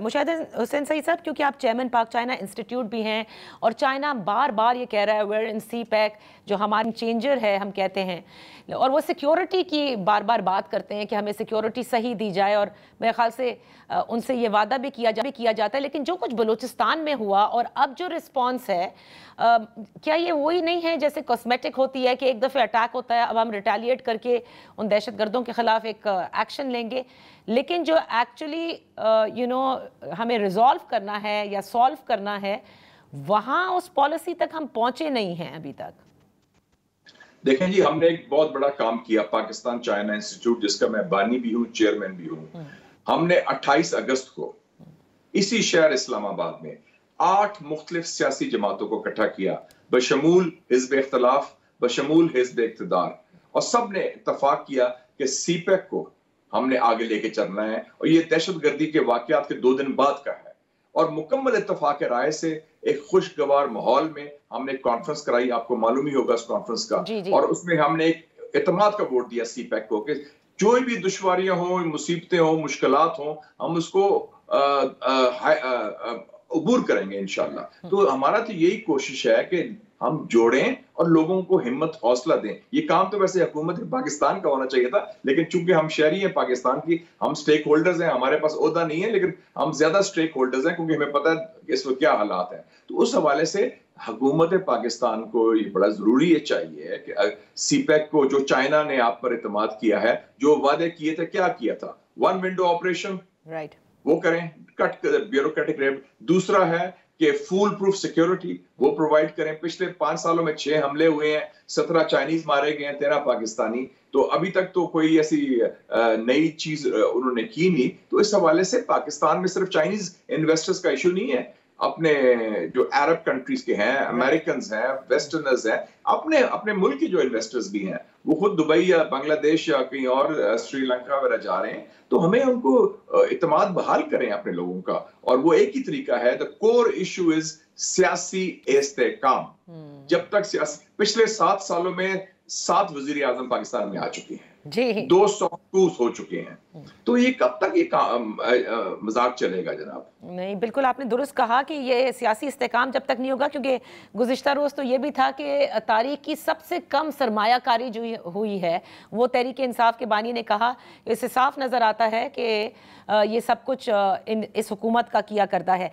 मुशाहिद हुसैन सईद साहब, क्योंकि आप चेयरमैन पाक चाइना इंस्टीट्यूट भी हैं और चाइना बार बार ये कह रहा है वेयर इन सी पैक जो हमारी चेंजर है हम कहते हैं, और वो सिक्योरिटी की बार बार बात करते हैं कि हमें सिक्योरिटी सही दी जाए, और मेरे ख्याल से उनसे ये वादा भी किया जाता है। लेकिन जो कुछ बलूचिस्तान में हुआ और अब जो रिस्पॉन्स है, क्या ये वही नहीं है जैसे कॉस्मेटिक होती है कि एक दफ़े अटैक होता है, अब हम रिटेलिएट करके उन दहशतगर्दों के ख़िलाफ़ एक एक्शन लेंगे, लेकिन जो एक्चुअली हमें रिजॉल्व करना है या सॉल्व करना है, वहाँ उस पॉलिसी तक हम पहुँचे नहीं हैं अभी तक। देखें जी, हमने एक बहुत बड़ा काम किया पाकिस्तान चाइना इंस्टीट्यूट, जिसका मैं बानी भी हूँ, चेयरमैन भी हूँ। हमने 28 अगस्त को इसी शहर इस्लामाबाद में 8 मुख्तलिफ सियासी जमातों को इकट्ठा किया, बशमूल हिज़्ब इख्तिलाफ, बशमूल हिज़्ब इक़्तिदार, और सब ने इत्तफाक किया कि सीपैक को हमने आगे लेके चलना है, और ये दहशतगर्दी के वाक़यात के 2 दिन बाद का है। और मुकम्मल इत्तफाक राय से एक खुशगवार माहौल में हमने कॉन्फ्रेंस कराई, आपको मालूम ही होगा इस कॉन्फ्रेंस का, और उसमें हमने एक एतमाद का वोट दिया सीपैक को कि जो भी दुश्वारियां हो, मुसीबतें हो, मुश्किलात हो, हम उसको अबूर करेंगे इंशाल्लाह। तो हमारा तो यही कोशिश है कि हम जोड़ें और लोगों को हिम्मत हौसला दें। ये काम तो वैसे हुकूमत पाकिस्तान का होना चाहिए था, लेकिन चूंकि हम शहरी हैं पाकिस्तान की, हम स्टेक होल्डर्स हैं, हमारे पास ओहदा नहीं है, लेकिन हम ज्यादा स्टेक होल्डर्स हैं क्योंकि हमें पता है कि इस वक्त क्या हालात हैं। तो उस हवाले से हुकूमत पाकिस्तान को ये बड़ा जरूरी ये चाहिए कि सीपैक को, जो चाइना ने आप पर इत्मीनान किया है, जो वादे किए थे, क्या किया था, 1 विंडो ऑपरेशन, राइट, वो करें, कट ब्यूरोक्रेटिक रेट। दूसरा है कि फुल प्रूफ सिक्योरिटी वो प्रोवाइड करें। पिछले 5 सालों में 6 हमले हुए हैं, 17 चाइनीज मारे गए हैं, 13 पाकिस्तानी। तो अभी तक तो कोई ऐसी नई चीज उन्होंने की नहीं। तो इस हवाले से पाकिस्तान में सिर्फ चाइनीज इन्वेस्टर्स का इशू नहीं है, अपने जो अरब कंट्रीज के हैं, अमेरिकन हैं, वेस्टर्नर्स हैं, अपने मुल्क के जो इन्वेस्टर्स भी हैं, वो खुद दुबई या बांग्लादेश या कहीं और श्रीलंका वगैरह जा रहे हैं। तो हमें उनको इत्मीनान बहाल करें अपने लोगों का, और वो एक ही तरीका है, द कोर इशू इज सियासी इस्तेहकाम। जब तक पिछले 7 सालों में 7 वजीर आजम पाकिस्तान में आ चुके हैं जी, 200 कूस हो चुके हैं, तो ये कब तक ये मजाक चलेगा जनाब? नहीं, बिल्कुल आपने दुरुस्त कहा कि ये सियासी इस्तेहकाम जब तक नहीं होगा, क्योंकि गुज़िश्ता रोज़ तो ये भी था कि तारीख की सबसे कम सरमायाकारी जो हुई है वो तहरीक इंसाफ के बानी ने कहा। इससे साफ नज़र आता है कि ये सब कुछ इस हुकूमत का किया करता है।